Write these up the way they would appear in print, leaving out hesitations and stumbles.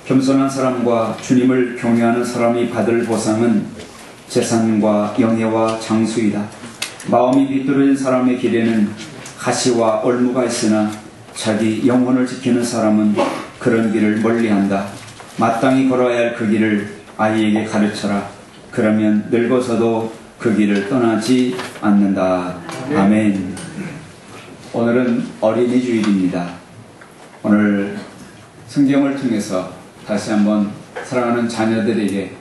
겸손한 사람과 주님을 경외하는 사람이 받을 보상은 재산과 영예와 장수이다. 마음이 비뚤어진 사람의 길에는 가시와 올무가 있으나 자기 영혼을 지키는 사람은 그런 길을 멀리한다. 마땅히 걸어야 할 그 길을 아이에게 가르쳐라. 그러면 늙어서도 그 길을 떠나지 않는다. 아멘. 오늘은 어린이 주일입니다. 오늘 성경을 통해서 다시 한번 사랑하는 자녀들에게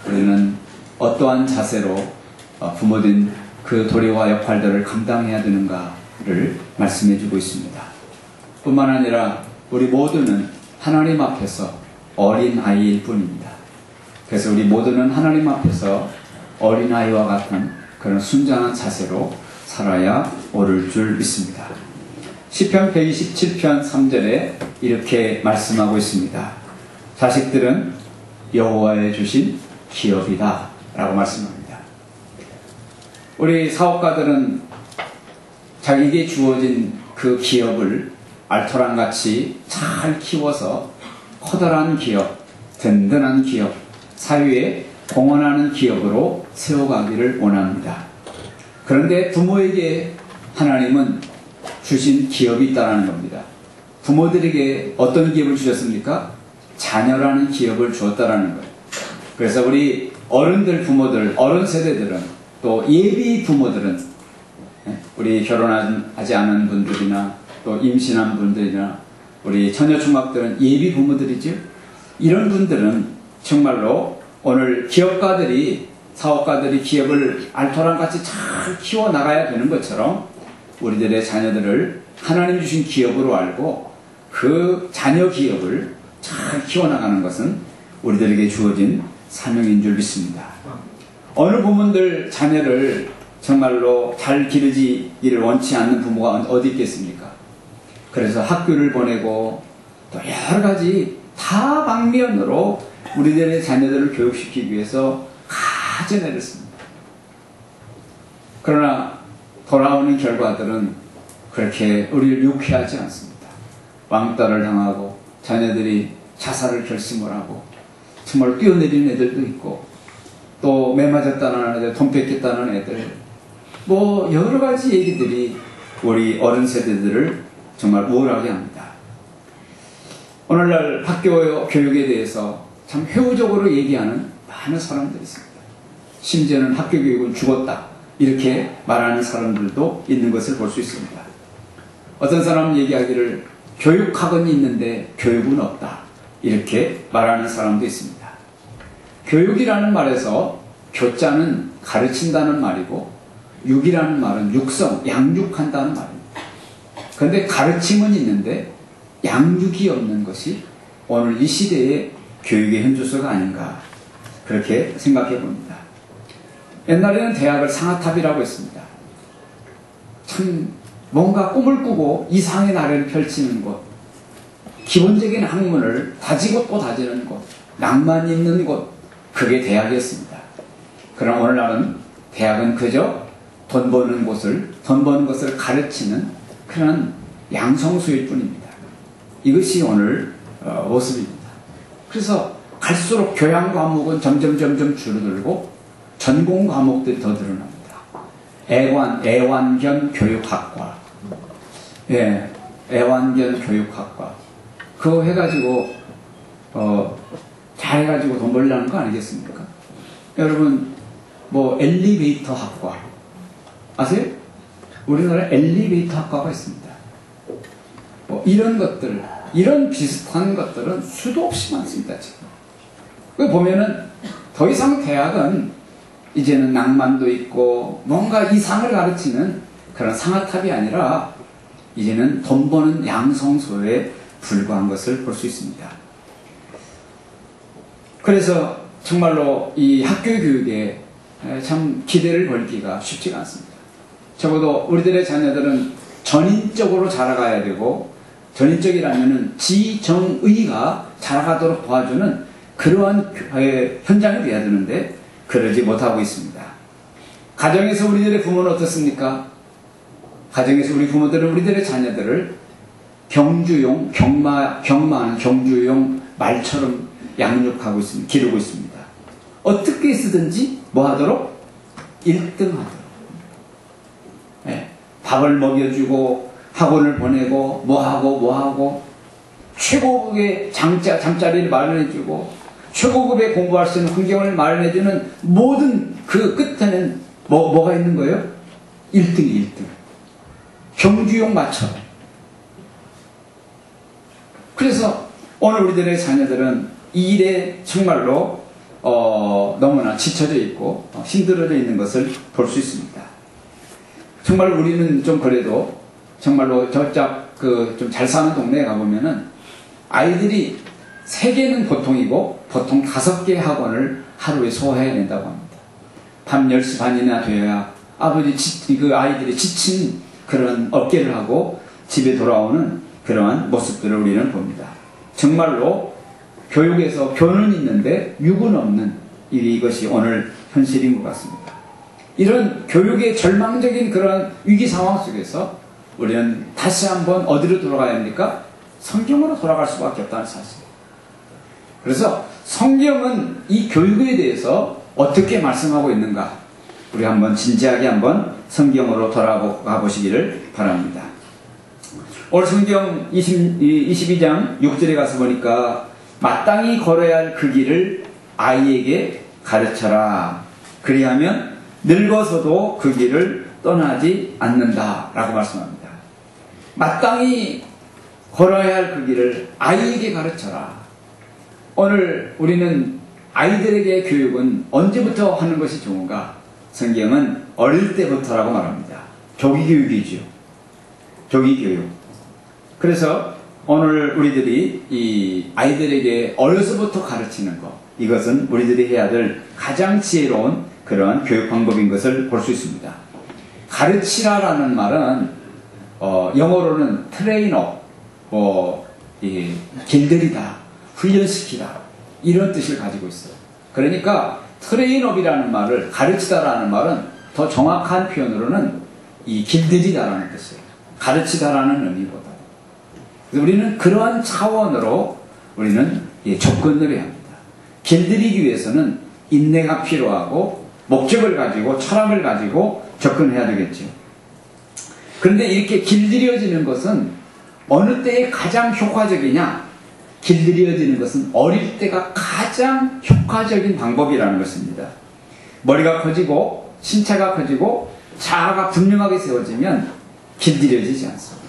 우리는 어떠한 자세로 부모된 그 도리와 역할들을 감당해야 되는가를 말씀해 주고 있습니다. 뿐만 아니라 우리 모두는 하나님 앞에서 어린아이일 뿐입니다. 그래서 우리 모두는 하나님 앞에서 어린아이와 같은 그런 순전한 자세로 살아야 옳을 줄 믿습니다. 시편 127편 3절에 이렇게 말씀하고 있습니다. 자식들은 여호와의 주신 기업이다 라고 말씀합니다. 우리 사업가들은 자기에게 주어진 그 기업을 알토란같이 잘 키워서 커다란 기업, 든든한 기업, 사회에 공헌하는 기업으로 세워가기를 원합니다. 그런데 부모에게 하나님은 주신 기업이 있다는 겁니다. 부모들에게 어떤 기업을 주셨습니까? 자녀라는 기업을 주었다는 거예요. 그래서 우리 어른들, 부모들, 어른 세대들은 또 예비 부모들은 우리 결혼하지 않은 분들이나 또 임신한 분들이나 우리 처녀총각들은 예비 부모들이죠. 이런 분들은 정말로 오늘 기업가들이, 사업가들이 기업을 알토란같이 잘 키워나가야 되는 것처럼 우리들의 자녀들을 하나님 주신 기업으로 알고 그 자녀 기업을 잘 키워나가는 것은 우리들에게 주어진 사명인 줄 믿습니다. 어느 부모들 자녀를 정말로 잘 기르기를 원치 않는 부모가 어디 있겠습니까? 그래서 학교를 보내고 또 여러 가지 다방면으로 우리들의 자녀들을 교육시키기 위해서 가전애를 씁니다. 그러나 돌아오는 결과들은 그렇게 우리를 유쾌하지 않습니다. 왕따를 당하고 자녀들이 자살을 결심을 하고 정말 뛰어내리는 애들도 있고 또 매 맞았다는 애들, 돈 뺏겼다는 애들, 뭐 여러 가지 얘기들이 우리 어른 세대들을 정말 우울하게 합니다. 오늘날 학교 교육에 대해서 참 회의적으로 얘기하는 많은 사람들이 있습니다. 심지어는 학교 교육은 죽었다 이렇게 말하는 사람들도 있는 것을 볼 수 있습니다. 어떤 사람은 얘기하기를 교육학은 있는데 교육은 없다 이렇게 말하는 사람도 있습니다. 교육이라는 말에서 교자는 가르친다는 말이고 육이라는 말은 육성, 양육한다는 말입니다. 그런데 가르침은 있는데 양육이 없는 것이 오늘 이 시대의 교육의 현주소가 아닌가 그렇게 생각해 봅니다. 옛날에는 대학을 상아탑이라고 했습니다. 참 뭔가 꿈을 꾸고 이상의 나래를 펼치는 곳, 기본적인 학문을 다지고 또 다지는 곳, 낭만 있는 곳, 그게 대학이었습니다. 그럼 오늘날은 대학은 그저 돈 버는 것을 가르치는 그런 양성소일 뿐입니다. 이것이 오늘 모습입니다. 그래서 갈수록 교양 과목은 점점 줄어들고 전공 과목들이 더 늘어납니다. 애완견 교육학과, 애완견 교육학과, 그거 해가지고 잘 해가지고 돈 벌려는 거 아니겠습니까? 여러분 뭐 엘리베이터 학과 아세요? 우리나라에 엘리베이터 학과가 있습니다. 뭐 이런 것들, 이런 비슷한 것들은 수도 없이 많습니다. 지금 그 보면은 더 이상 대학은 이제는 낭만도 있고 뭔가 이상을 가르치는 그런 상아탑이 아니라 이제는 돈 버는 양성소에 불과한 것을 볼 수 있습니다. 그래서 정말로 이 학교 교육에 참 기대를 걸기가 쉽지가 않습니다. 적어도 우리들의 자녀들은 전인적으로 자라가야 되고, 전인적이라면은 지정의가 자라가도록 도와주는 그러한 현장이 되어야 되는데 그러지 못하고 있습니다. 가정에서 우리들의 부모는 어떻습니까? 가정에서 우리 부모들은 우리들의 자녀들을 경주용, 경마하는 경주용 말처럼 양육하고 있습니다. 기르고 있습니다. 어떻게 쓰든지 뭐 하도록? 1등 하도록. 네. 밥을 먹여주고 학원을 보내고 뭐하고 최고급의 잠자리를 마련해주고 최고급의 공부할 수 있는 환경을 마련해주는 모든 그 끝에는 뭐가 있는 거예요? 1등이 1등. 경주용 마처럼. 그래서 오늘 우리들의 자녀들은 이 일에 정말로 너무나 지쳐져 있고 힘들어져 있는 것을 볼 수 있습니다. 정말 우리는 좀 그래도 정말로 저짝 좀 잘 사는 동네에 가보면은 아이들이 3개는 보통이고 보통 5개 학원을 하루에 소화해야 된다고 합니다. 밤 10시 반이나 되어야 그 아이들이 지친 그런 어깨를 하고 집에 돌아오는 그러한 모습들을 우리는 봅니다. 정말로 교육에서 교는 있는데 육은 없는 이것이 오늘 현실인 것 같습니다. 이런 교육의 절망적인 그런 위기 상황 속에서 우리는 다시 한번 어디로 돌아가야 합니까? 성경으로 돌아갈 수밖에 없다는 사실. 그래서 성경은 이 교육에 대해서 어떻게 말씀하고 있는가? 우리 한번 진지하게 한번 성경으로 돌아가 보시기를 바랍니다. 오늘 성경 22장 6절에 가서 보니까 마땅히 걸어야 할 그 길을 아이에게 가르쳐라. 그리하면 늙어서도 그 길을 떠나지 않는다 라고 말씀합니다. 마땅히 걸어야 할 그 길을 아이에게 가르쳐라. 오늘 우리는 아이들에게 교육은 언제부터 하는 것이 좋은가? 성경은 어릴 때부터라고 말합니다. 조기교육이죠. 조기교육. 그래서 오늘 우리들이 이 아이들에게 어려서부터 가르치는 것, 이것은 우리들이 해야 될 가장 지혜로운 그런 교육 방법인 것을 볼 수 있습니다. 가르치라라는 말은 영어로는 트레인업, 길들이다, 훈련시키다 이런 뜻을 가지고 있어요. 그러니까 트레인업이라는 말을 가르치다라는 말은 더 정확한 표현으로는 이 길들이다라는 뜻이에요. 가르치다라는 의미보다. 그래서 우리는 그러한 차원으로 우리는 접근을 해야 합니다. 길들이기 위해서는 인내가 필요하고 목적을 가지고 철학을 가지고 접근해야 되겠죠. 그런데 이렇게 길들여지는 것은 어느 때에 가장 효과적이냐? 길들여지는 것은 어릴 때가 가장 효과적인 방법이라는 것입니다. 머리가 커지고 신체가 커지고 자아가 분명하게 세워지면 길들여지지 않습니다.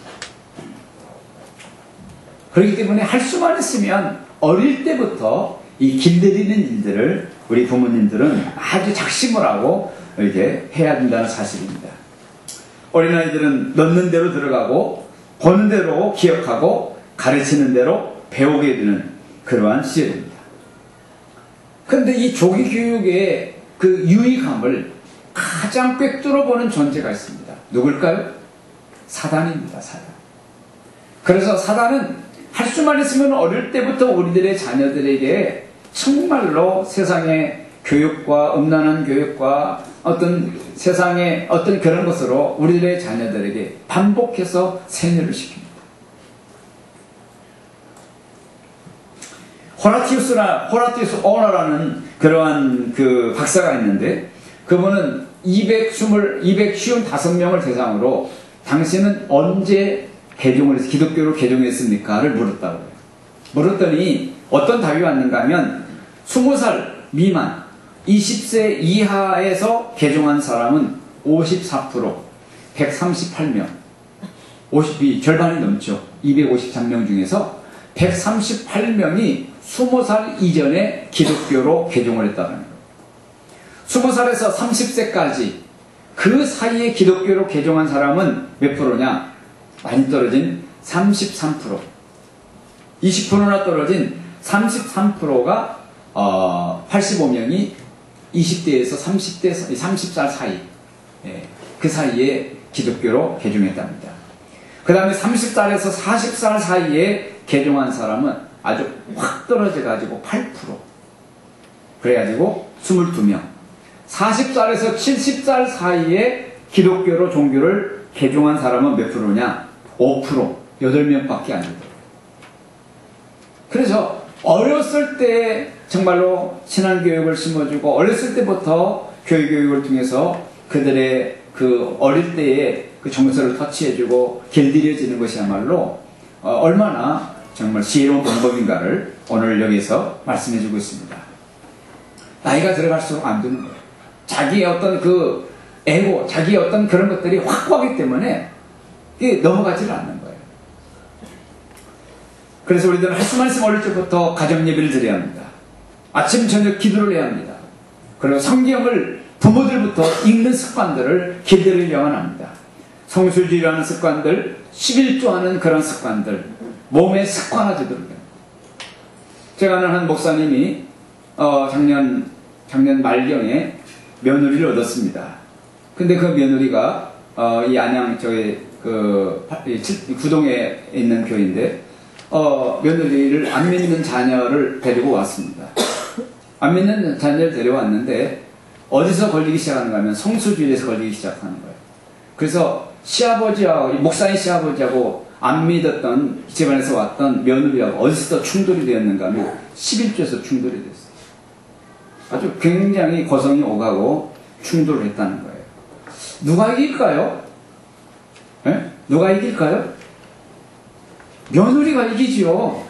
그렇기 때문에 할 수만 있으면 어릴 때부터 이 길들이는 일들을 우리 부모님들은 아주 작심을 하고 이렇게 해야 된다는 사실입니다. 어린아이들은 넣는 대로 들어가고 보는 대로 기억하고 가르치는 대로 배우게 되는 그러한 시절입니다. 그런데 이 조기 교육의 그 유익함을 가장 꿰뚫어 보는 존재가 있습니다. 누굴까요? 사단입니다. 사단. 그래서 사단은 할 수만 있으면 어릴 때부터 우리들의 자녀들에게 정말로 세상의 교육과 음란한 교육과 어떤 세상의 어떤 그런 것으로 우리들의 자녀들에게 반복해서 세뇌를 시킵니다. 호라티우스 오너라는 그러한 그 박사가 있는데 그분은 255명을 대상으로 당신은 언제 기독교로 개종했습니까?를 물었다고 해요. 물었더니 어떤 답이 왔는가 하면 20살 미만 20세 이하에서 개종한 사람은 54%, 138명, 50이 절반이 넘죠. 253명 중에서 138명이 20살 이전에 기독교로 개종을 했다는 거예요. 20살에서 30세까지 그 사이에 기독교로 개종한 사람은 몇 프로냐? 많이 떨어진 33%. 20%나 떨어진 33%가 85명이 20대에서 30살 사이, 그 사이에 기독교로 개종했답니다. 그 다음에 30살에서 40살 사이에 개종한 사람은 아주 확 떨어져가지고 8%. 그래가지고 22명. 40살에서 70살 사이에 기독교로 종교를 개종한 사람은 몇 프로냐? 5%. 8명밖에 안 되더라고요. 그래서 어렸을 때 정말로 신앙교육을 심어주고 어렸을 때부터 교육을 통해서 그들의 그 어릴 때의 그 정서를 터치해주고 길들여지는 것이야말로 얼마나 정말 지혜로운 방법인가를 오늘 여기서 말씀해주고 있습니다. 나이가 들어갈수록 안 되는 거예요. 자기의 어떤 그 에고, 자기의 어떤 그런 것들이 확고하기 때문에 이게 넘어가지를 않는 거예요. 그래서 우리들은 할 수만 있으면 어릴 때부터 가정 예배를 드려야 합니다. 아침 저녁 기도를 해야 합니다. 그리고 성경을 부모들부터 읽는 습관들을 길들이려면 합니다. 성수주의라는 습관들, 11조하는 그런 습관들, 몸에 습관화되도록 합니다. 제가 아는 한 목사님이 작년 말경에 며느리를 얻었습니다. 근데 그 며느리가 이 안양 구동에 있는 교회인데 며느리를 안 믿는 자녀를 데리고 왔습니다. 안 믿는 자녀를 데려왔는데 어디서 걸리기 시작하는가 하면 성수주의에서 걸리기 시작하는 거예요. 그래서 시아버지하고 목사의 시아버지하고 안 믿었던 집안에서 왔던 며느리하고 어디서 충돌이 되었는가 하면 11조에서 충돌이 됐어요. 아주 굉장히 거성이 오가고 충돌을 했다는 거예요. 누가 이길까요? 네? 누가 이길까요? 며느리가 이기지요.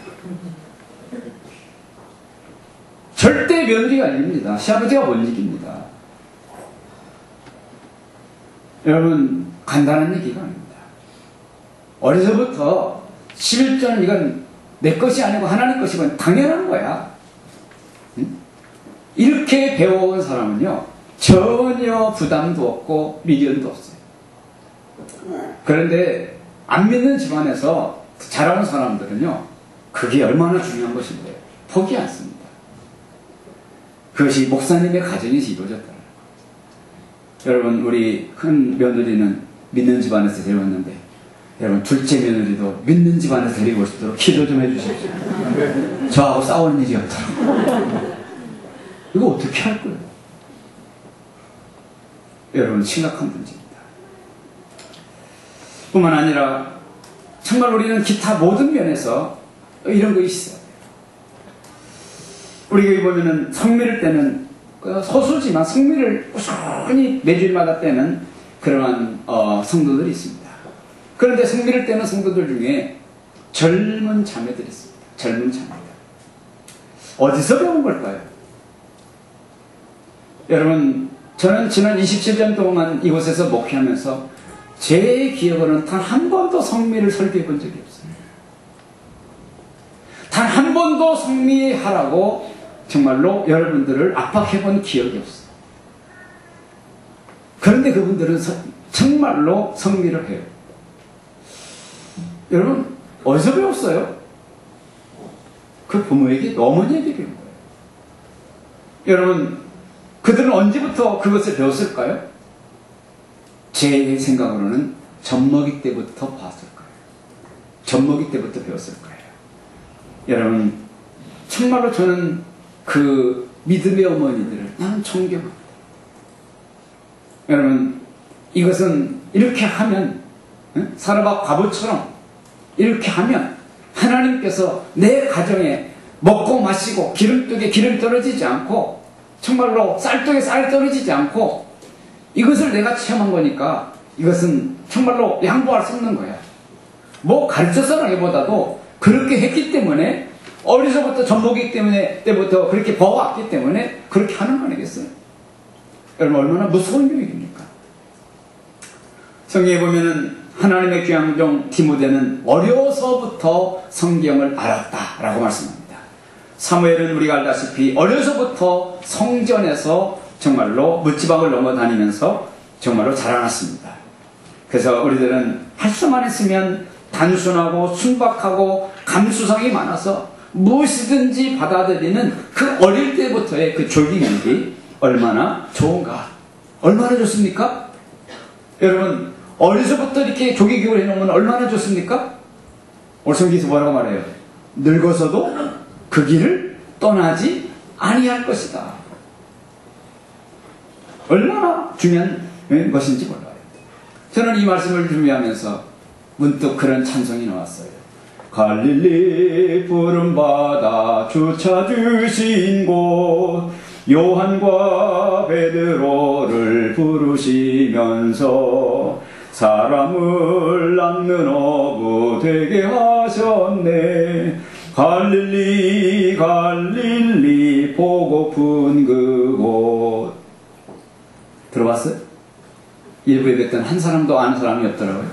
절대 며느리가 이깁니다. 시아버지가 못 이깁니다. 여러분, 간단한 얘기가 아닙니다. 어려서부터 11조는 이건 내 것이 아니고 하나님 것이고 당연한 거야. 응? 이렇게 배워온 사람은요, 전혀 부담도 없고 미련도 없어요. 그런데 안 믿는 집안에서 자라온 사람들은요, 그게 얼마나 중요한 것인데 포기 않습니다. 그것이 목사님의 가정에서 이루어졌다. 여러분, 우리 큰 며느리는 믿는 집안에서 데려왔는데, 여러분 둘째 며느리도 믿는 집안에서 데리고 올 수 있도록 기도 좀 해주십시오. 저하고 싸우는 일이 없도록. 이거 어떻게 할 거예요? 여러분, 심각한 문제입니다. 뿐만 아니라 정말 우리는 기타 모든 면에서 이런 거 있어요. 우리가 여기 보면은 성미를 떼는 소수지만 성미를 꾸준히 매주일마다 떼는 그러한 성도들이 있습니다. 그런데 성미를 떼는 성도들 중에 젊은 자매들이 있습니다. 젊은 자매들. 어디서 배운 걸까요? 여러분, 저는 지난 27년 동안 이곳에서 목회하면서 제 기억으로는 단 한 번도 성미를 설교해 본 적이 없어요. 단 한 번도 성미하라고 정말로 여러분들을 압박해 본 기억이 없어요. 그런데 그분들은 정말로 성미를 해요. 여러분, 어디서 배웠어요? 그 부모에게, 어머니에게 배운 거예요. 여러분, 그들은 언제부터 그것을 배웠을까요? 제 생각으로는 젖먹이 때부터 봤을 거예요. 젖먹이 때부터 배웠을 거예요. 여러분, 정말로 저는 그 믿음의 어머니들을 나는 존경합니다. 여러분, 이것은 이렇게 하면, 사르밧 과부처럼 이렇게 하면 하나님께서 내 가정에 먹고 마시고 기름뚝에 기름 떨어지지 않고 정말로 쌀떡에 쌀 떨어지지 않고 이것을 내가 체험한 거니까 이것은 정말로 양보할 수 없는 거야. 뭐 가르쳐서라기보다도 그렇게 했기 때문에 어려서부터 젖먹이기 때부터 그렇게 버왔기 때문에 그렇게 하는 거 아니겠어요? 여러분, 얼마나 무서운 교육입니까? 성경에 보면은 하나님의 귀한 종 디모데는 어려서부터 성경을 알았다라고 말씀합니다. 사무엘은 우리가 알다시피 어려서부터 성전에서 정말로 묻지방을 넘어다니면서 정말로 자라났습니다. 그래서 우리들은 할 수만 있으면 단순하고 순박하고 감수성이 많아서 무엇이든지 받아들이는 그 어릴 때부터의 그 조기력이 얼마나 좋은가, 얼마나 좋습니까? 여러분, 어려서부터 이렇게 조기교육을 해놓으면 얼마나 좋습니까? 오늘 성경에서 뭐라고 말해요? 늙어서도 그 길을 떠나지 아니할 것이다. 얼마나 중요한 것인지 몰라요. 저는 이 말씀을 준비하면서 문득 그런 찬송이 나왔어요. 갈릴리 푸른 바다 주 찾으신 곳 요한과 베드로를 부르시면서 사람을 낳는 어부 되게 하셨네. 갈릴리 갈릴리 보고픈 그곳. 들어봤어요? 일부 예배했던 한 사람도 아는 사람이 없더라고요.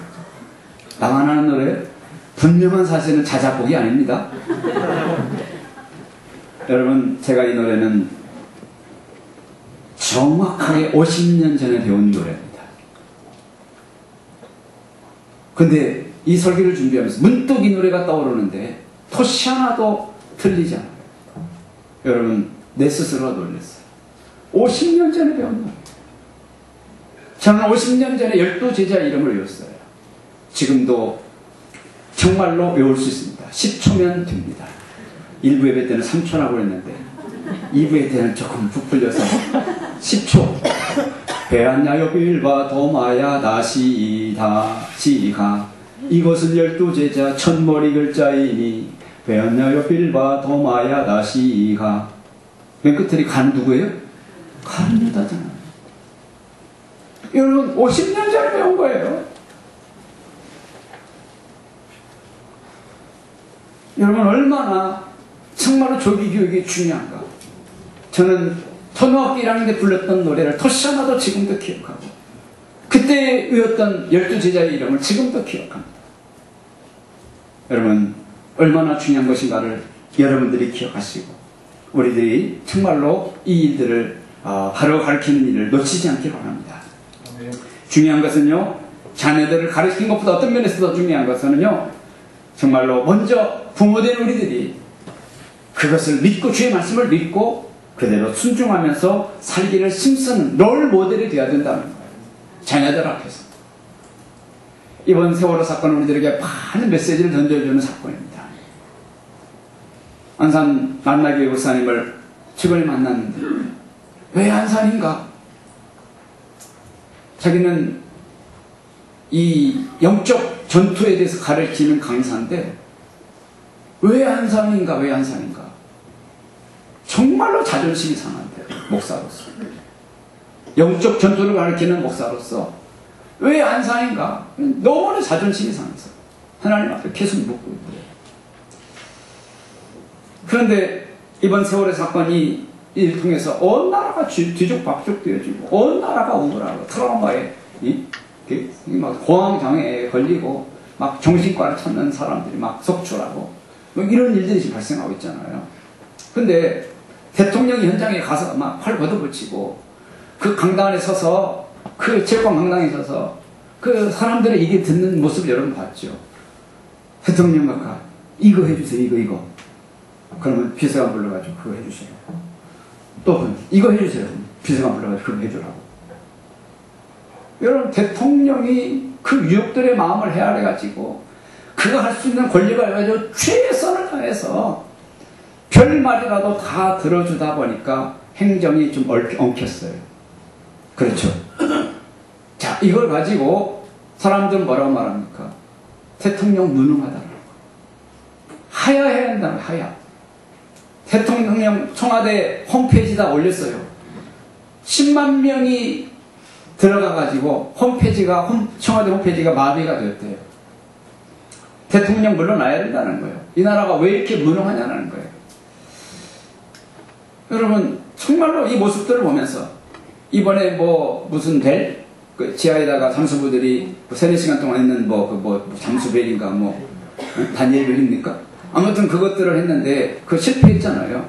나만 아는 노래. 분명한 사실은 자작곡이 아닙니다. 여러분, 제가 이 노래는 정확하게 50년 전에 배운 노래입니다. 근데 이 설교를 준비하면서 문득 이 노래가 떠오르는데 토시 하나도 틀리지 않아요. 여러분, 내 스스로가 놀랐어요. 50년 전에 배운 노래. 저는 50년 전에 12제자 이름을 외웠어요. 지금도 정말로 외울 수 있습니다. 10초면 됩니다. 1부 예배 때는 3초라고 했는데 2부 예배 때는 조금 부풀려서 10초. 베안야요 빌바 도마야 다시이다 시가 이것은 12제자 첫머리 글자이니 베안야요 빌바 도마야 다시이가. 맨 끝에 간 누구예요? 간 유다잖아요. 여러분, 50년 전에 배운 거예요. 여러분, 얼마나 정말로 조기교육이 중요한가. 저는 초등학교 1학년 때 불렀던 노래를 토시 하나도 지금도 기억하고 그때 외웠던 12제자의 이름을 지금도 기억합니다. 여러분, 얼마나 중요한 것인가를 여러분들이 기억하시고 우리들이 정말로 이 일들을 바로 가르치는 일을 놓치지 않기를 바랍니다. 중요한 것은요, 자녀들을 가르치는 것보다 어떤 면에서 더 중요한 것은요, 정말로 먼저 부모된 우리들이 그것을 믿고 주의 말씀을 믿고 그대로 순종하면서 살기를 힘쓰는 롤 모델이 되어야 된다는 거예요. 자녀들 앞에서. 이번 세월호 사건은 우리들에게 많은 메시지를 던져주는 사건입니다. 안산 만나교회 목사님을 최근에 만났는데 왜 안산인가? 자기는 이 영적 전투에 대해서 가르치는 강사인데 왜 안산인가? 왜 안산인가? 정말로 자존심이 상한대요. 목사로서. 영적 전투를 가르치는 목사로서 왜 안산인가? 너무나 자존심이 상해서 하나님 앞에 계속 묻고 있고요. 그런데 이번 세월의 사건이 이를 통해서 온 나라가 뒤죽박죽 되어지고 온 나라가 우울하고 트라우마에 막 공황장애에 걸리고 막 정신과를 찾는 사람들이 막 속출하고 뭐 이런 일들이 지금 발생하고 있잖아요. 근데 대통령이 현장에 가서 막 팔 걷어붙이고 그 강당에 서서 그 체육관 강당에 서서 그 사람들의 얘기 듣는 모습을 여러분 봤죠. 대통령 각하 이거 해주세요. 이거 그러면 비서관 불러가지고 그거 해주세요. 또 이거 해주세요. 비서관 불러가지고 그거 해주라고. 여러분, 대통령이 그 유혹들의 마음을 헤아려가지고 그가 할 수 있는 권리가 가지고 최선을 다해서 별말이라도 다 들어주다 보니까 행정이 좀 엉켰어요. 그렇죠. 자, 이걸 가지고 사람들은 뭐라고 말합니까? 대통령 무능하다라고. 하야해야 한다는 하야. 대통령 청와대 홈페이지에다 올렸어요. 10만 명이 들어가가지고 청와대 홈페이지가 마비가 되었대요. 대통령 물러나야 된다는 거예요. 이 나라가 왜 이렇게 무능하냐는 거예요. 여러분, 정말로 이 모습들을 보면서 이번에 뭐 무슨 그 지하에다가 잠수부들이 3-4시간 동안 있는 잠수벨인가 다니엘 벨입니까? 아무튼 그것들을 했는데 그 실패했잖아요.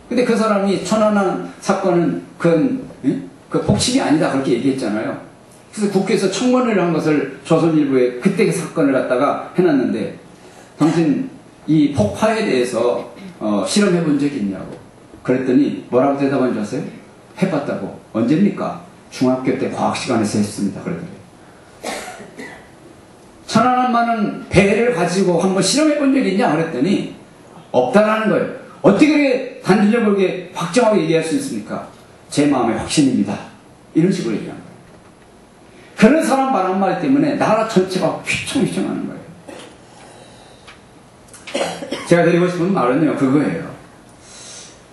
근데 그 사람이 천안함 사건은 그 폭식이 아니다 그렇게 얘기했잖아요. 그래서 국회에서 청문회를 한 것을 조선일보에 그때 그 사건을 갖다가 해놨는데 당신 이 폭파에 대해서 실험해 본 적이 있냐고 그랬더니 뭐라고 대답한 줄 아세요? 해봤다고. 언제입니까? 중학교 때 과학 시간에서 했습니다. 그러더래요. 천안함만은 배를 가지고 한번 실험해 본 적이 있냐 그랬더니 없다라는 거예요. 어떻게 단순적으로 그렇게 확정하게 얘기할 수 있습니까? 제 마음의 확신입니다. 이런 식으로 얘기하는 거예요. 그런 사람 말 한마디 때문에 나라 전체가 휘청휘청하는 거예요. 제가 드리고 싶은 말은요, 그거예요.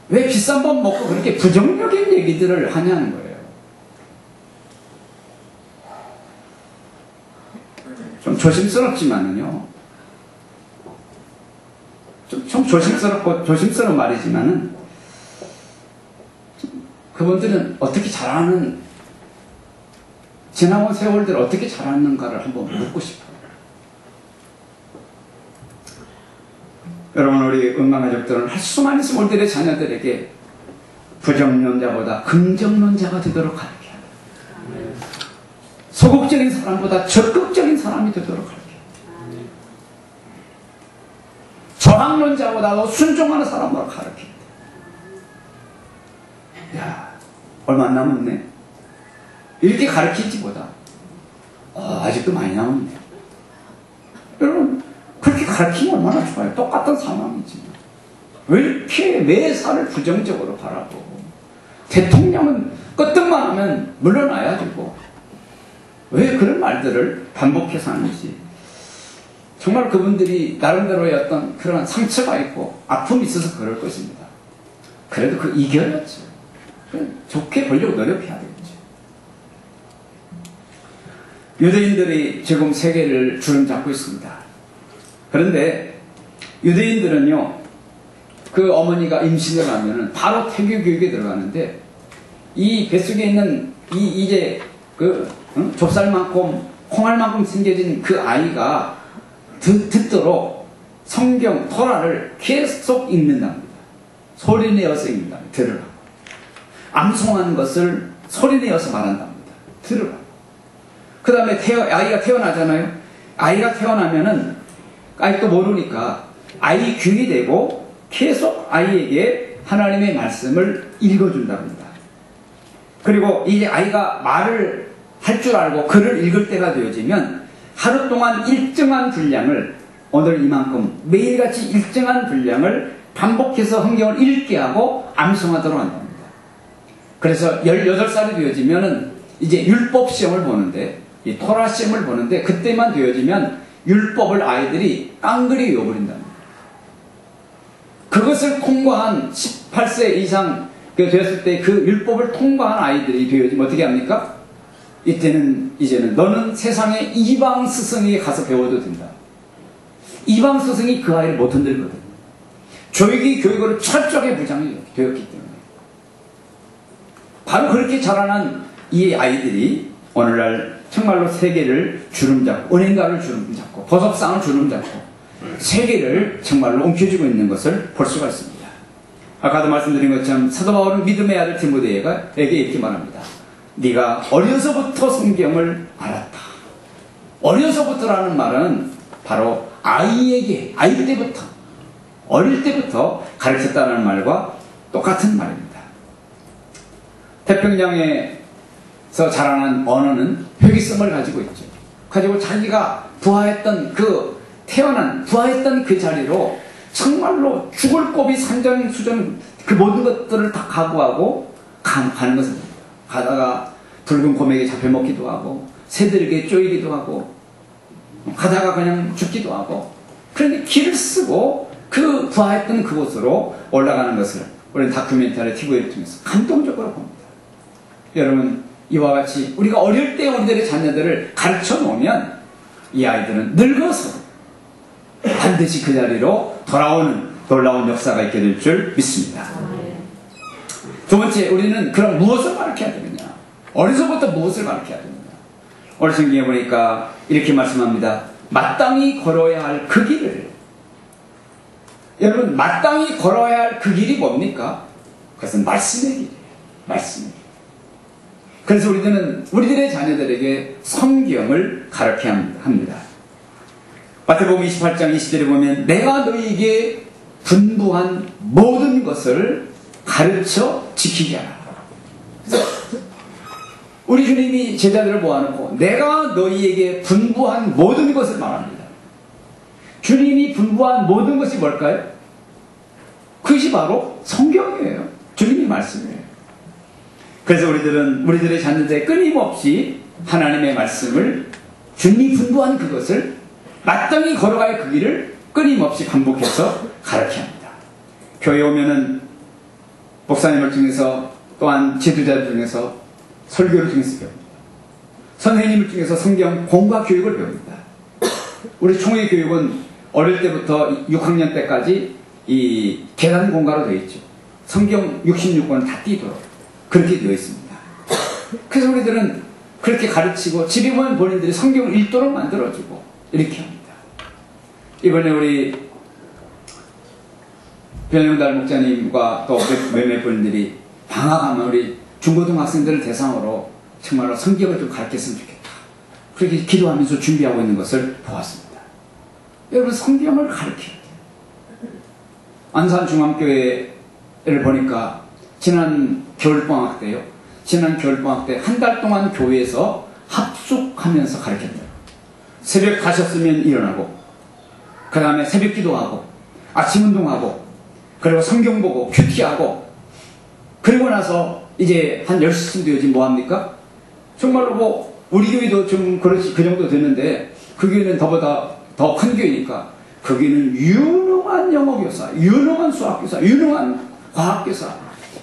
왜 비싼 밥 먹고 그렇게 부정적인 얘기들을 하냐는 거예요. 좀 조심스럽지만은요, 좀 조심스러운 말이지만은, 그분들은 어떻게 자라는, 지나온 세월들 어떻게 자랐는가를 한번 묻고 싶어요. 여러분, 우리 음방가족들은 할 수만 있으면 우리들의 자녀들에게 부정론자보다 긍정론자가 되도록 가르쳐야 해요. 소극적인 사람보다 적극적인 사람이 되도록 가르쳐야 해요. 저항론자보다도 순종하는 사람으로 가르쳐야 돼요. 야, 얼마 안 남았네. 이렇게 가르치지보다 아직도 많이 남았네. 여러분, 그렇게 가르치면 얼마나 좋아요. 똑같은 상황이지만 왜 이렇게 매사를 부정적으로 바라보고, 대통령은 끄떡만 하면 물러나야 되고, 왜 그런 말들을 반복해서 하는지, 정말 그분들이 나름대로의 어떤 그런 상처가 있고 아픔이 있어서 그럴 것입니다. 그래도 그 이겨야죠. 좋게 보려고 노력해야 되겠죠. 유대인들이 지금 세계를 주름잡고 있습니다. 그런데 유대인들은요, 그 어머니가 임신을 하면은 바로 태교 교육에 들어가는데, 이 뱃속에 있는 이제 좁쌀만큼 콩알만큼 생겨진 그 아이가 듣도록 성경 토라를 계속 읽는답니다. 소리내어서 읽는답니다. 들으라. 암송하는 것을 소리내어서 말한답니다. 들으라. 그 다음에 아이가 태어나잖아요. 아이가 태어나면은 아직도 모르니까 아이 귀이 되고 계속 아이에게 하나님의 말씀을 읽어준답니다. 그리고 이제 아이가 말을 할 줄 알고 글을 읽을 때가 되어지면 하루 동안 일정한 분량을, 오늘 이만큼 매일같이 일정한 분량을 반복해서 성경을 읽게 하고 암송하도록 한답니다. 그래서 18살이 되어지면은 이제 율법 시험을 보는데, 이 토라 시험을 보는데, 그때만 되어지면 율법을 아이들이 깡그리 외워버린답니다. 그것을 통과한 18세 이상 되었을 때 그 율법을 통과한 아이들이 되어지면 어떻게 합니까? 이제는 너는 세상의 이방 스승에게 가서 배워도 된다. 이방 스승이 그 아이를 못 흔들거든. 조기 교육으로 철저하게 부장이 되었기 때문에. 바로 그렇게 자라난 이 아이들이 오늘날 정말로 세계를 주름잡고, 은행가를 주름잡고, 보석상을 주름잡고 세계를 정말로 옮겨주고 있는 것을 볼 수가 있습니다. 아까도 말씀드린 것처럼 사도 바울은 믿음의 아들 디모데에게 이렇게 말합니다. 네가 어려서부터 성경을 알았다. 어려서부터라는 말은 바로 아이에게, 아이 때부터, 어릴 때부터 가르쳤다는 말과 똑같은 말입니다. 태평양에서 자라난 언어는 회귀성을 가지고 있죠. 가지고 자기가 부화했던 그 자리로 정말로 죽을 고비 산전수전 그 모든 것들을 다 각오하고 가는 것입니다. 가다가 붉은 곰에게 잡혀먹기도 하고, 새들에게 쪼이기도 하고, 가다가 그냥 죽기도 하고, 그런데 길을 쓰고 그 부화했던 그곳으로 올라가는 것을 우리는 다큐멘터리 TV를 통해서 감동적으로 봅니다. 여러분, 이와 같이 우리가 어릴 때 우리들의 자녀들을 가르쳐 놓으면 이 아이들은 늙어서 반드시 그 자리로 돌아오는 놀라운 역사가 있게 될 줄 믿습니다. 두 번째, 우리는 그럼 무엇을 가르쳐야 되느냐? 어려서부터 무엇을 가르쳐야 되느냐? 오늘 성경에 보니까 이렇게 말씀합니다. 마땅히 걸어야 할 그 길을. 여러분, 마땅히 걸어야 할 그 길이 뭡니까? 그것은 말씀의 길이에요. 말씀의 길. 그래서 우리들은 우리들의 자녀들에게 성경을 가르쳐야 합니다. 마태복음 28장 20절에 보면 내가 너희에게 분부한 모든 것을 가르쳐 지키게 하라. 우리 주님이 제자들을 모아놓고 내가 너희에게 분부한 모든 것을 말합니다. 주님이 분부한 모든 것이 뭘까요? 그것이 바로 성경이에요. 주님의 말씀이에요. 그래서 우리들은 우리들의 자녀들에게 끊임없이 하나님의 말씀을, 주님이 분부한 그것을 마땅히 걸어갈 그 길을 끊임없이 반복해서 가르쳐야 합니다. 교회 오면은 목사님을 통해서 또한 지도자를 통해서 설교를 통해서 배웁니다. 선생님을 통해서 성경 공과 교육을 배웁니다. 우리 총회 교육은 어릴 때부터 6학년 때까지 이 계단 공과로 되어 있죠. 성경 66권을 다 띄도록 그렇게 되어 있습니다. 그래서 우리들은 그렇게 가르치고 집에 보면 본인들이 성경을 읽도록 만들어주고 이렇게 합니다. 이번에 우리 변영달 목사님과 또 몇몇 분들이 방학하면 우리 중고등학생들을 대상으로 정말로 성경을 좀 가르쳤으면 좋겠다. 그렇게 기도하면서 준비하고 있는 것을 보았습니다. 여러분 성경을 가르쳐야 돼요. 안산중앙교회를 보니까 지난 겨울방학 때요. 지난 겨울방학 때 한 달 동안 교회에서 합숙하면서 가르쳤대요. 새벽 가셨으면 일어나고 그 다음에 새벽 기도하고 아침 운동하고 그리고 성경 보고 큐티하고 그리고 나서 이제 한 10시쯤 되어지 뭐합니까? 정말로 뭐 우리 교회도 좀 그렇지 그 정도 되는데 그 교회는 더보다 더 큰 교회니까 거기는 유능한 영어교사, 유능한 수학교사, 유능한 과학교사,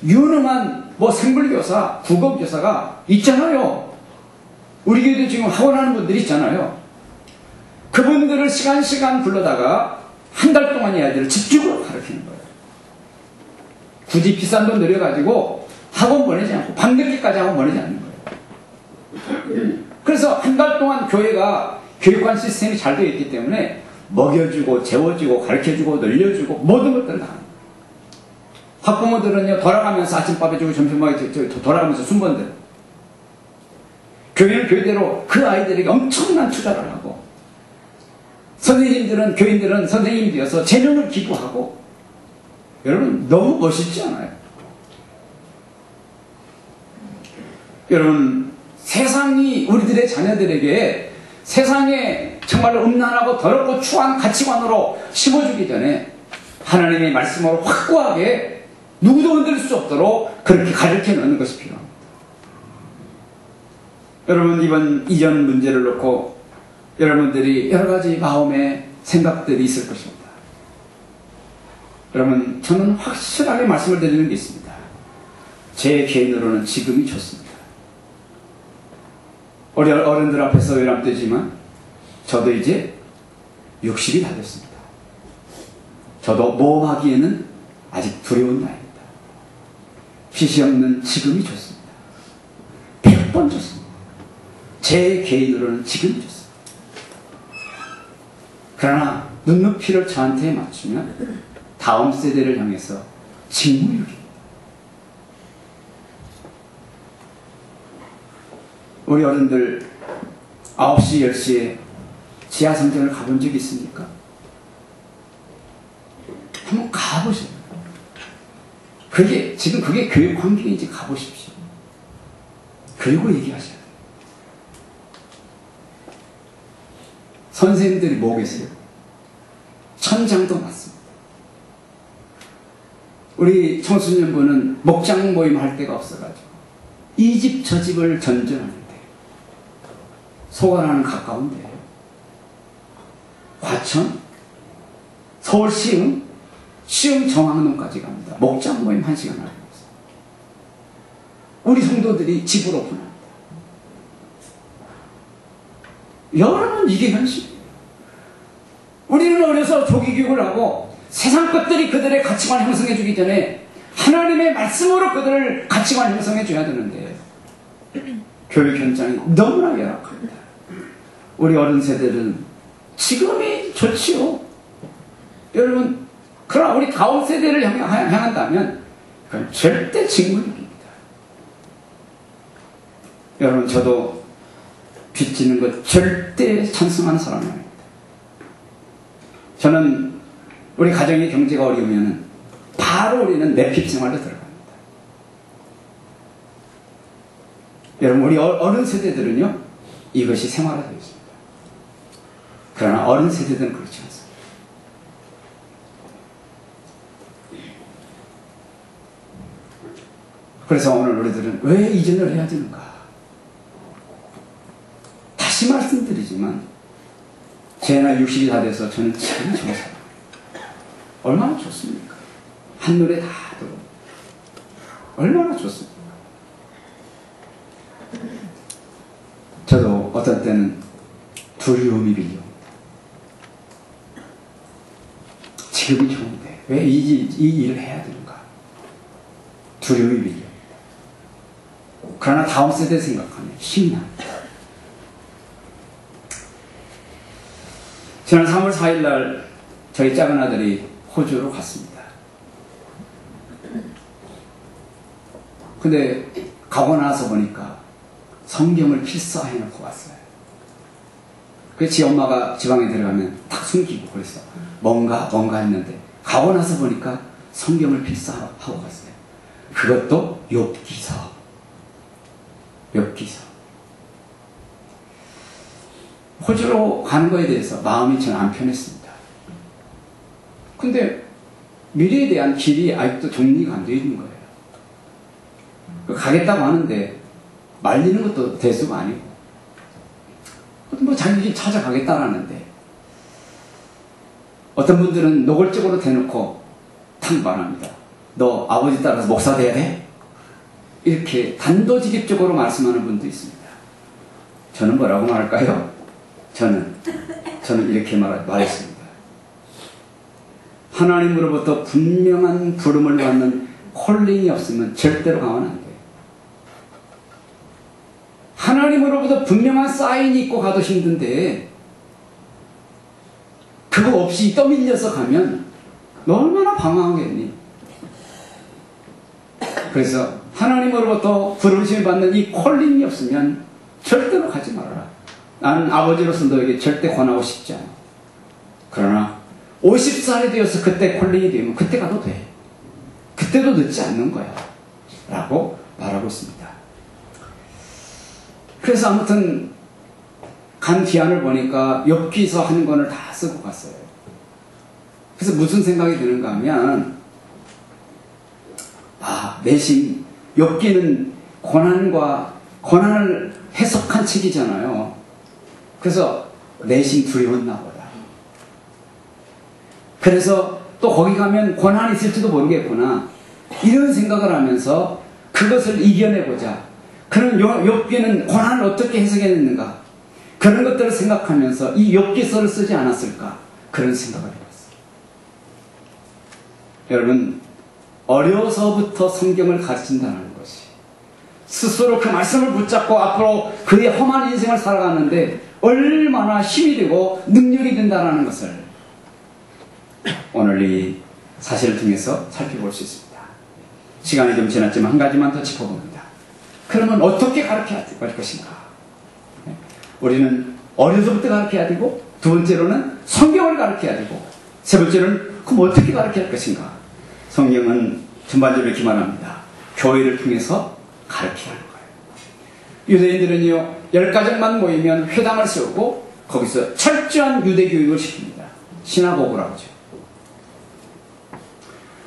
유능한 뭐 생물교사, 국어교사가 있잖아요. 우리 교회도 지금 학원하는 분들이 있잖아요. 그분들을 시간 불러다가 한 달 동안 이 아이들을 집중으로 가르치는 거예요. 굳이 비싼 돈 들여가지고 학원 보내지 않고 밤늦게까지 학원 보내지 않는 거예요. 그래서 한 달 동안 교회가 교육관 시스템이 잘 되어 있기 때문에 먹여주고 재워주고 가르쳐주고 늘려주고 모든 것들을 다 합니다. 학부모들은요 돌아가면서 아침밥 해주고 점심밥 해주고 돌아가면서 순번들 교회는 교회대로 그 아이들에게 엄청난 투자를 하고 선생님들은 교인들은 선생님이 되어서 재능을 기부하고 여러분 너무 멋있지 않아요? 여러분 세상이 우리들의 자녀들에게 세상에 정말로 음란하고 더럽고 추한 가치관으로 심어주기 전에 하나님의 말씀으로 확고하게 누구도 흔들 수 없도록 그렇게 가르쳐 놓는 것이 필요합니다. 여러분 이전 문제를 놓고 여러분들이 여러 가지 마음의 생각들이 있을 것입니다. 여러분 저는 확실하게 말씀을 드리는 게 있습니다. 제 개인으로는 지금이 좋습니다. 우리 어른들 앞에서 외람되지만 저도 이제 60이 다 됐습니다. 저도 모험하기에는 아직 두려운 나이입니다. 빚이 없는 지금이 좋습니다. 100번 좋습니다. 제 개인으로는 지금이 좋습니다. 그러나 눈높이를 저한테 맞추면 다음 세대를 향해서 직무유기입니다. 우리 어른들 9시, 10시에 지하성전을 가본 적이 있습니까? 한번 가보세요. 지금 그게 교육 환경인지 가보십시오. 그리고 얘기하셔야 돼요. 선생님들이 뭐 계세요? 천장도 맞습니다. 우리 청소년부는 목장 모임 할 데가 없어가지고 이 집 저 집을 전전하는데 소관하는 가까운데 과천, 서울 시흥 정학동까지 갑니다. 목장 모임 1시간 하고 있어요. 우리 성도들이 집을 오픈합니다. 여러분 이게 현실이에요. 우리는 어려서 조기교육을 하고 세상 것들이 그들의 가치관 형성해 주기 전에 하나님의 말씀으로 그들을 가치관 형성해 줘야 되는데 교육 현장이 너무나 열악합니다. 우리 어른 세대는 지금이 좋지요. 여러분 그러나 우리 다음 세대를 향한다면 그건 절대 직무유기입니다. 여러분 저도 빚지는 것 절대 찬성하는 사람이 아닙니다. 저는 우리 가정의 경제가 어려우면 바로 우리는 내핍 생활로 들어갑니다. 여러분 우리 어른 세대들은요 이것이 생활화되어 있습니다. 그러나 어른 세대들은 그렇지 않습니다. 그래서 오늘 우리들은 왜 이전을 해야 되는가? 다시 말씀드리지만 제 나이 60이 다 돼서 저는 지금이 좋은 사람입니다. 얼마나 좋습니까? 한눈에 다 들어. 얼마나 좋습니까? 저도 어떤 때는 두려움이 밀려옵니다. 지금이 좋은데 왜 이 일을 해야 되는가? 두려움이 밀려옵니다. 그러나 다음 세대 생각하면 힘이 납니다. 지난 3월 4일 날 저희 작은 아들이 호주로 갔습니다. 근데 가고 나서 보니까 성경을 필사해 놓고 왔어요. 그래서 지 엄마가 지방에 들어가면 딱 숨기고 그랬어. 뭔가 했는데 가고 나서 보니까 성경을 필사하고 갔어요. 그것도 욥기서. 호주로 가는 거에 대해서 마음이 저는 안 편했습니다. 근데 미래에 대한 길이 아직도 정리가 안 되어 있는 거예요. 가겠다고 하는데 말리는 것도 대수가 아니고 뭐 자기 길 찾아가겠다라는데 어떤 분들은 노골적으로 대놓고 탁 말합니다. 너 아버지 따라서 목사 돼야 돼? 이렇게 단도직입적으로 말씀하는 분도 있습니다. 저는 뭐라고 말할까요? 저는 이렇게 말했습니다. 하나님으로부터 분명한 부름을 받는 콜링이 없으면 절대로 가면 안 돼요. 하나님으로부터 분명한 사인이 있고 가도 힘든데 그거 없이 떠밀려서 가면 너 얼마나 방황하겠니? 그래서 하나님으로부터 부르심을 받는 이 콜링이 없으면 절대로 가지 말아라. 나는 아버지로서 너에게 절대 권하고 싶지 않아. 그러나 50살이 되어서 그때 콜링이 되면 그때 가도 돼. 그때도 늦지 않는 거야. 라고 말하고 있습니다. 그래서 아무튼 간 기한을 보니까 욥기서 한 권을 다 쓰고 갔어요. 그래서 무슨 생각이 드는가 하면 내심 욥기는 고난을 해석한 책이잖아요. 그래서 내심 두려웠나 보다. 그래서 또 거기 가면 고난이 있을지도 모르겠구나. 이런 생각을 하면서 그것을 이겨내보자. 그럼 욥기는 고난을 어떻게 해석했는가? 그런 것들을 생각하면서 이 욥기서를 쓰지 않았을까? 그런 생각을 해봤어요. 여러분, 어려서부터 성경을 가르친다는 것이 스스로 그 말씀을 붙잡고 앞으로 그의 험한 인생을 살아가는데 얼마나 힘이 되고 능력이 된다는 것을 오늘 이 사실을 통해서 살펴볼 수 있습니다. 시간이 좀 지났지만 한 가지만 더 짚어봅니다. 그러면 어떻게 가르쳐야 될 것인가? 우리는 어려서부터 가르쳐야 되고, 두 번째로는 성경을 가르쳐야 되고, 세 번째로는 그럼 어떻게 가르쳐야 할 것인가? 성경은 전반적으로 이렇게 말합니다. 교회를 통해서 가르쳐야 하는 거예요. 유대인들은요, 10가정만 모이면 회당을 세우고 거기서 철저한 유대 교육을 시킵니다. 시나고그라고 하죠.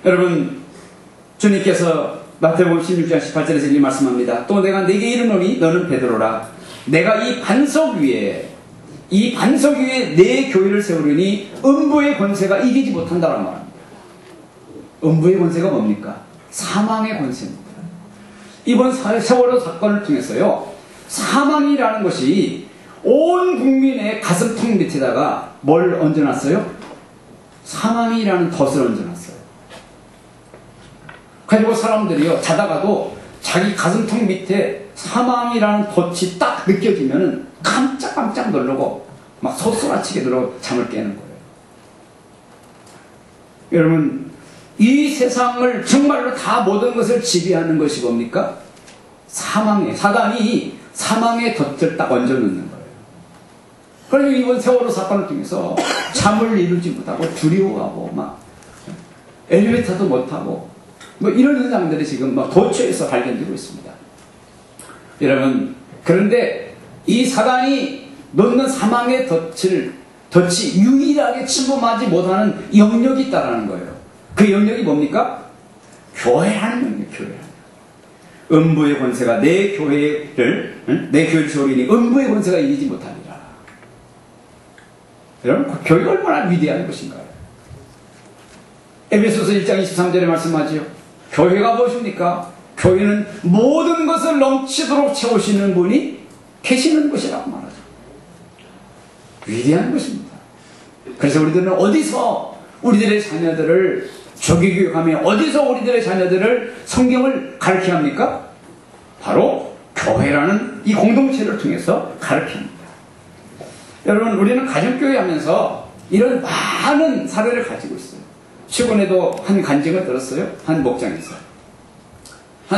여러분, 주님께서 마태복음 16장 18절에서 이렇게 말씀합니다. 또 내가 네게 이르노니 너는 베드로라. 내가 이 반석 위에 내 교회를 세우려니 음부의 권세가 이기지 못한다라고 말합니다. 음부의 권세가 뭡니까? 사망의 권세입니다. 이번 세월호 사건을 통해서요, 사망이라는 것이 온 국민의 가슴통 밑에다가 뭘 얹어놨어요? 사망이라는 덫을 얹어놨어요. 그리고 사람들이요, 자다가도 자기 가슴통 밑에 사망이라는 덫이 딱 느껴지면은 깜짝깜짝 놀라고 막 소스라치게 놀라고 잠을 깨는 거예요. 여러분, 이 세상을 정말로 다 모든 것을 지배하는 것이 뭡니까? 사단이 사망의 덫을 딱 얹어놓는 거예요. 그러니 이번 세월호 사건을 통해서 잠을 이루지 못하고 두려워하고 막 엘리베이터도 못 타고 뭐 이런 현상들이 지금 막 도처에서 발견되고 있습니다. 여러분, 그런데 이 사단이 놓는 사망의 덫이 유일하게 침범하지 못하는 영역이 있다는 거예요. 그 영역이 뭡니까? 교회라는 영역, 교회. 음부의 권세가 내 교회를 세우리니 음부의 권세가 이기지 못하리라. 여러분, 그 교회가 얼마나 위대한 것인가요? 에베소서 1장 23절에 말씀하지요. 교회가 무엇입니까? 교회는 모든 것을 넘치도록 채우시는 분이 계시는 곳이라고 말하죠. 위대한 것입니다. 그래서 우리들은 어디서 우리들의 자녀들을 조기교육하며 어디서 우리들의 자녀들을 성경을 가르쳐야 합니까? 바로 교회라는 이 공동체를 통해서 가르쳐야 합니다. 여러분, 우리는 가정교회 하면서 이런 많은 사례를 가지고 있어요. 최근에도 한 간증을 들었어요. 한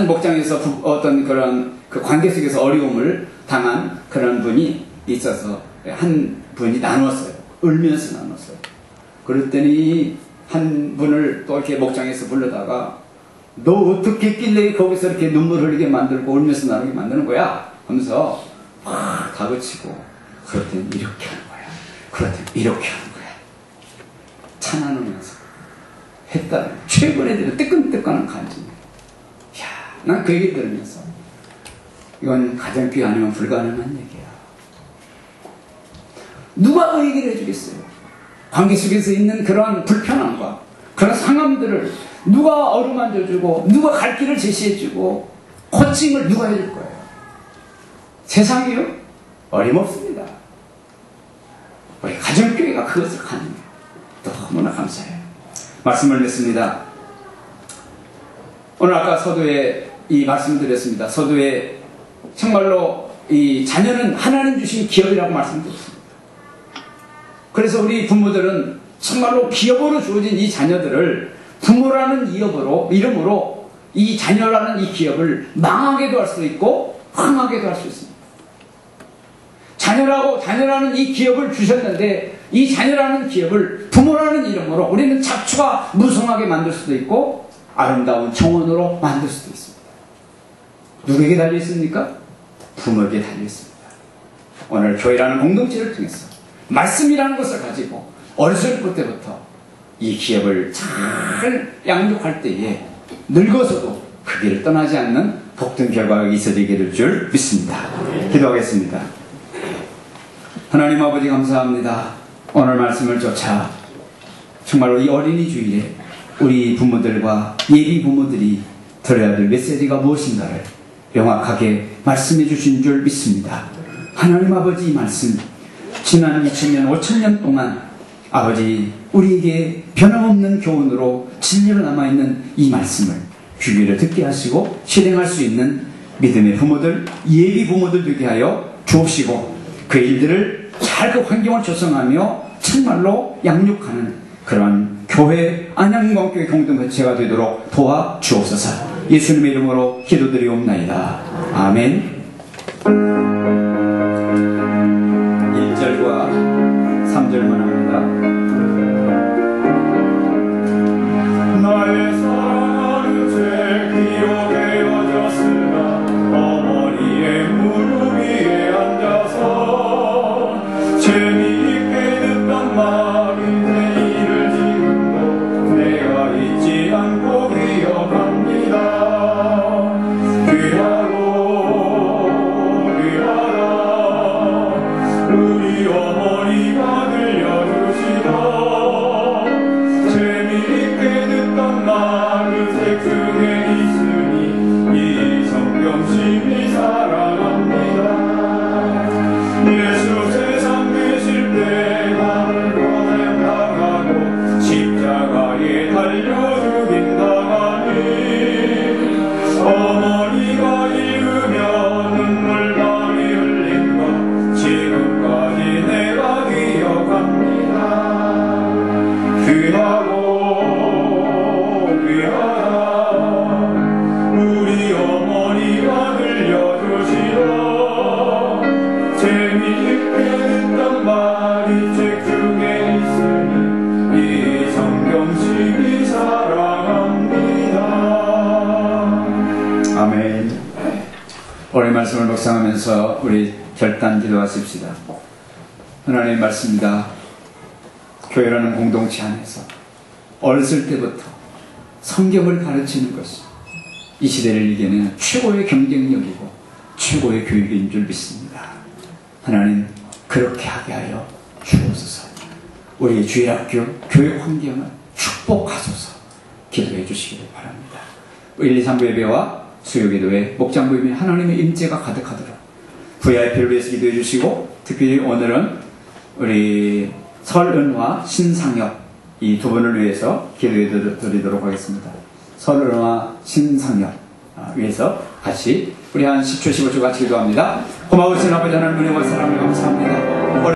목장에서 어떤 그런 그 관계 속에서 어려움을 당한 그런 분이 있어서 한 분이 나눴어요. 울면서 나눴어요. 그랬더니 한 분을 또 이렇게 목장에서 불러다가 너 어떻게 했길래 거기서 이렇게 눈물 흘리게 만들고 울면서 나누게 만드는 거야? 하면서 막 다그치고 그럴 땐 이렇게 하는 거야. 그럴 땐 이렇게 하는 거야. 찬양하면서 했다는 최근에 들은 뜨끈뜨끈한 간증이에요. 이야, 난 그 얘기 들으면서 이건 가정교회 아니면 불가능한 얘기야. 누가 그 얘기를 해주겠어요? 관계 속에서 있는 그런 불편함과 그런 상함들을 누가 어루만져주고 누가 갈 길을 제시해주고 코칭을 누가 해줄 거예요? 세상이요? 어림없습니다. 우리 가정교회가 그것을 가능해요. 너무나 감사해요. 말씀을 맺습니다. 오늘 아까 서두에 이 말씀드렸습니다. 서두에 정말로 이 자녀는 하나님 주신 기업이라고 말씀드렸습니다. 그래서 우리 부모들은 정말로 기업으로 주어진 이 자녀들을 부모라는 이름으로 이 자녀라는 이 기업을 망하게도 할 수 있고 흥하게도 할 수 있습니다. 자녀라는 이 기업을 주셨는데 이 자녀라는 기업을 부모라는 이름으로 우리는 잡초가 무성하게 만들 수도 있고 아름다운 정원으로 만들 수도 있습니다. 누구에게 달려 있습니까? 부모에게 달려 있습니다. 오늘 교회라는 공동체를 통해서 말씀이라는 것을 가지고 어렸을 때부터 이 기업을 잘 양육할 때에 늙어서도 그 길을 떠나지 않는 복된 결과가 있어지게 될 줄 믿습니다. 기도하겠습니다. 하나님 아버지 감사합니다. 오늘 말씀을 쫓아 정말로 이 어린이 주일에 우리 부모들과 예비 부모들이 들어야 될 메시지가 무엇인가를 명확하게 말씀해 주신 줄 믿습니다. 하나님 아버지 이 말씀 지난 2000년 5000년 동안 아버지 우리에게 변함없는 교훈으로 진리로 남아있는 이 말씀을 귀를 듣게 하시고 실행할 수 있는 믿음의 부모들 예비 부모들 되게 하여 주옵시고 그 일들을 잘 그 환경을 조성하며 정말로 양육하는 그런 교회 안양광교회 공동체가 되도록 도와 주옵소서. 예수님의 이름으로 기도드리옵나이다. 아멘. 1절과 3절만 합니다. 나의 사랑하는 제 기억에 얹었으나 어머니의 무릎 위에 앉아서 재미있게 듣던 말이 내일을 지금도 내가 잊지 않고 기억합니다. 우리 어머니가 들려주시던 재미있게 듣던 말은 책 중에 있으니 이 성경심이 사랑합니다. 예수 세상 계실 때 나를 고생당하고 십자가에 달려 죽인다하니 어머니가 읽으며 눈물 많이 흘린 것 지금까지 내가 기억합니다. 귀하라 우리 어머니가 들려주시던 재미있게 듣던 말이 책 중에 있으니 이 성경심이 사랑합니다. 아멘. 오늘 말씀을 묵상하면서 우리 결단 기도하십시다. 하나님의 말씀입니다. 교회라는 공동체 안에서 어렸을 때부터 성경을 가르치는 것이 이 시대를 이겨내는 최고의 경쟁력이고 최고의 교육인 줄 믿습니다. 하나님 그렇게 하게 하여 주옵소서. 우리 주일학교 교육 환경을 축복하소서. 기도해 주시기를 바랍니다. 1, 2, 3부 예배와 수요기도회, 목장부 예배 하나님의 임재가 가득하도록 VIP를 위해서 기도해 주시고, 특히 오늘은 우리 설은화, 신상엽 이 두 분을 위해서 기도해 드리도록 하겠습니다. 설은화, 신상엽 위해서 같이 우리 한 10초 15초 같이 기도합니다. 고마우신 아버지 하나님, 은혜와 사랑을 감사합니다.